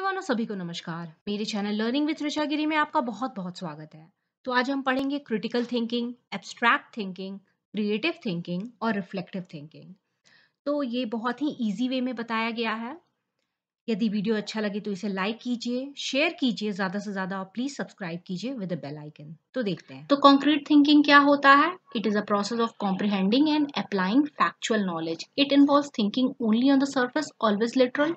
Everyone और सभी को नमस्कार। मेरे चैनल लर्निंग विद ऋचा गिरी में आपका बहुत बहुत स्वागत है। तो आज हम पढ़ेंगे critical thinking, abstract thinking, creative thinking और रिफ्लेक्टिव थिंकिंग। तो ये बहुत ही इजी वे में बताया गया है। यदि वीडियो अच्छा लगे तो इसे लाइक कीजिए, शेयर कीजिए ज़्यादा से ज़्यादा और प्लीज़ सब्सक्राइब कीजिए विद द बेल आइकन। तो देखते हैं। तो कॉन्क्रीट थिंकिंग क्या होता है? It is a process of comprehending and applying factual knowledge. It involves thinking only on the surface, always literal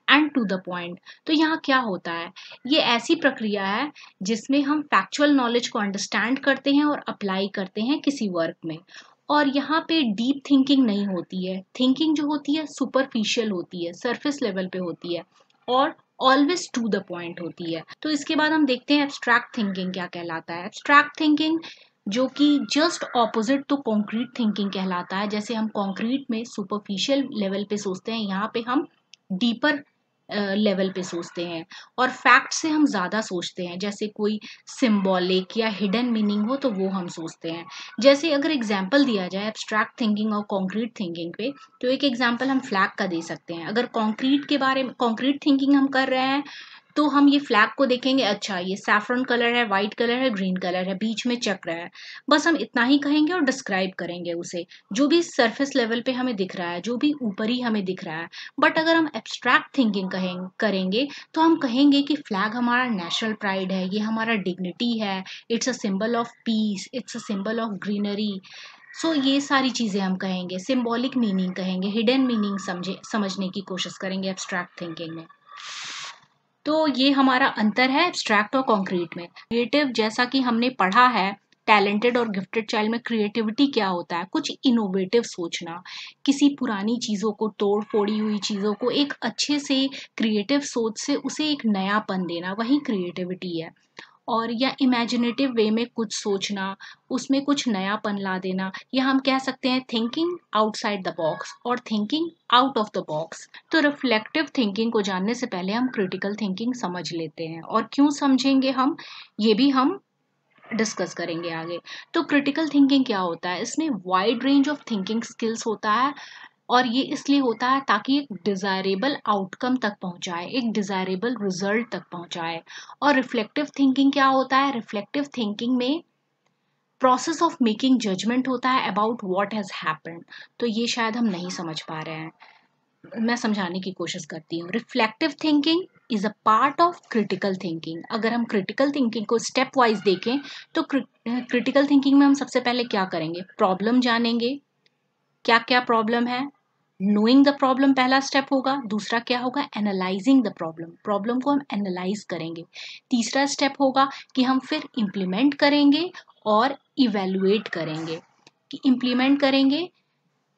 and to the point. तो यहाँ क्या होता है? ये ऐसी प्रक्रिया है जिसमें हम फैक्चुअल नॉलेज को अंडरस्टैंड करते हैं और अप्लाई करते हैं किसी वर्क में. और यहाँ पे डीप थिंकिंग नहीं होती है. थिंकिंग जो होती है सुपरफिशियल होती है, सरफेस लेवल पे होती है और ऑलवेज टू द पॉइंट होती है. तो इसके बाद हम देखते हैं एब्स्ट्रैक्ट थिंकिंग क्या कहलाता है. एब्स्ट्रैक्ट थिंकिंग जो कि जस्ट ऑपोजिट तो कॉन्क्रीट थिंकिंग कहलाता है. जैसे हम कॉन्क्रीट में सुपरफिशियल लेवल पे सोचते हैं, यहाँ पे हम डीपर लेवल पे सोचते हैं और फैक्ट से हम ज़्यादा सोचते हैं. जैसे कोई सिंबॉलिक या हिडन मीनिंग हो तो वो हम सोचते हैं. जैसे अगर एग्जांपल दिया जाए एब्स्ट्रैक्ट थिंकिंग और कॉन्क्रीट थिंकिंग पे, तो एक एग्जांपल हम फ्लैग का दे सकते हैं. अगर कॉन्क्रीट थिंकिंग हम कर रहे हैं तो हम ये फ्लैग को देखेंगे, अच्छा ये सैफरन कलर है, वाइट कलर है, ग्रीन कलर है, बीच में चक्र है. बस हम इतना ही कहेंगे और डिस्क्राइब करेंगे उसे, जो भी सरफेस लेवल पे हमें दिख रहा है, जो भी ऊपरी हमें दिख रहा है. बट अगर हम एब्स्ट्रैक्ट थिंकिंग करेंगे तो हम कहेंगे कि फ्लैग हमारा नेशनल प्राइड है, ये हमारा डिग्निटी है, it's a symbol of peace, it's a symbol of greenery. So ये सारी चीज़ें हम कहेंगे, सिंबॉलिक मीनिंग कहेंगे, हिडन मीनिंग समझने की कोशिश करेंगे एब्स्ट्रैक्ट थिंकिंग में. तो ये हमारा अंतर है एब्स्ट्रैक्ट और कॉन्क्रीट में. क्रिएटिव, जैसा कि हमने पढ़ा है, टैलेंटेड और गिफ्टेड चाइल्ड में क्रिएटिविटी क्या होता है? कुछ इनोवेटिव सोचना, किसी पुरानी चीज़ों को, तोड़ फोड़ी हुई चीज़ों को एक अच्छे से क्रिएटिव सोच से उसे एक नयापन देना, वही क्रिएटिविटी है. और या इमेजिनेटिव वे में कुछ सोचना, उसमें कुछ नयापन ला देना, या हम कह सकते हैं थिंकिंग आउटसाइड द बॉक्स और thinking out of the box. तो रिफ्लेक्टिव थिंकिंग को जानने से पहले हम क्रिटिकल थिंकिंग समझ लेते हैं, और क्यों समझेंगे हम, ये भी हम डिस्कस करेंगे आगे. तो क्रिटिकल थिंकिंग क्या होता है? इसमें wide range of thinking skills होता है, और ये इसलिए होता है ताकि एक डिज़ायरेबल आउटकम तक पहुंचाए, एक डिज़ायरेबल रिजल्ट तक पहुंचाए. और रिफ्लेक्टिव थिंकिंग क्या होता है? रिफ्लेक्टिव थिंकिंग में प्रोसेस ऑफ मेकिंग जजमेंट होता है अबाउट व्हाट हैज़ हैपेंड. तो ये शायद हम नहीं समझ पा रहे हैं, मैं समझाने की कोशिश करती हूँ. Reflective thinking is a part of critical thinking. अगर हम क्रिटिकल थिंकिंग को स्टेप वाइज देखें तो क्रिटिकल थिंकिंग में हम सबसे पहले क्या करेंगे? प्रॉब्लम जानेंगे, क्या क्या प्रॉब्लम है. नोइंग द प्रॉब्लम पहला स्टेप होगा. दूसरा क्या होगा? एनालाइजिंग द प्रॉब्लम, प्रॉब्लम को हम एनालाइज करेंगे. तीसरा स्टेप होगा कि हम फिर इम्प्लीमेंट करेंगे और इवेलुएट करेंगे, कि इम्प्लीमेंट करेंगे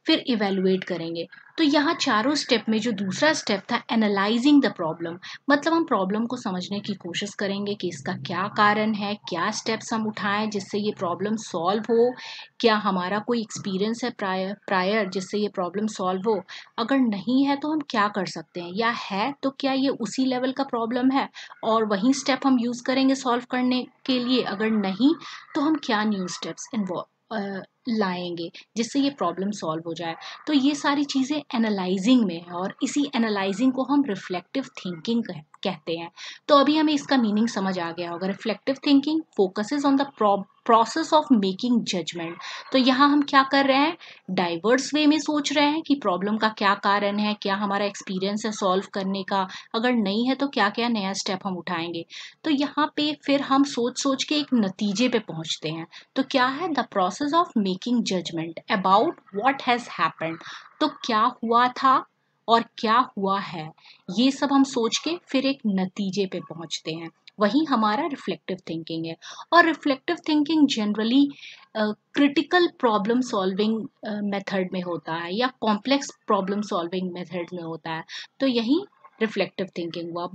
फिर इवेलुएट करेंगे. तो यहाँ चारों स्टेप में जो दूसरा स्टेप था एनालाइजिंग द प्रॉब्लम, मतलब हम प्रॉब्लम को समझने की कोशिश करेंगे कि इसका क्या कारण है, क्या स्टेप्स हम उठाएं जिससे ये प्रॉब्लम सॉल्व हो, क्या हमारा कोई एक्सपीरियंस है प्रायर जिससे ये प्रॉब्लम सॉल्व हो. अगर नहीं है तो हम क्या कर सकते हैं, या है तो क्या ये उसी लेवल का प्रॉब्लम है और वही स्टेप हम यूज़ करेंगे सॉल्व करने के लिए. अगर नहीं तो हम क्या न्यू स्टेप्स लाएंगे जिससे ये प्रॉब्लम सॉल्व हो जाए. तो ये सारी चीज़ें एनालाइजिंग में है, और इसी एनालाइजिंग को हम रिफ्लेक्टिव थिंकिंग कहते हैं. तो अभी हमें इसका मीनिंग समझ आ गया होगा. Reflective thinking focuses on the process of making judgement. तो यहाँ हम क्या कर रहे हैं? डाइवर्स वे में सोच रहे हैं कि प्रॉब्लम का क्या कारण है, क्या हमारा एक्सपीरियंस है सॉल्व करने का, अगर नहीं है तो क्या क्या नया स्टेप हम उठाएंगे. तो यहाँ पे फिर हम सोच सोच के एक नतीजे पे पहुंचते हैं. तो क्या है? The process of making judgement about what has happened. तो क्या हुआ था और क्या हुआ है, ये सब हम सोच के फिर एक नतीजे पे पहुंचते हैं. वही हमारा रिफ्लेक्टिव थिंकिंग है. और reflective thinking generally critical problem solving method में होता है या कॉम्प्लेक्स प्रॉब्लम सॉल्विंग मेथड में होता है. तो यही रिफ्लेक्टिव थिंकिंग हुआ.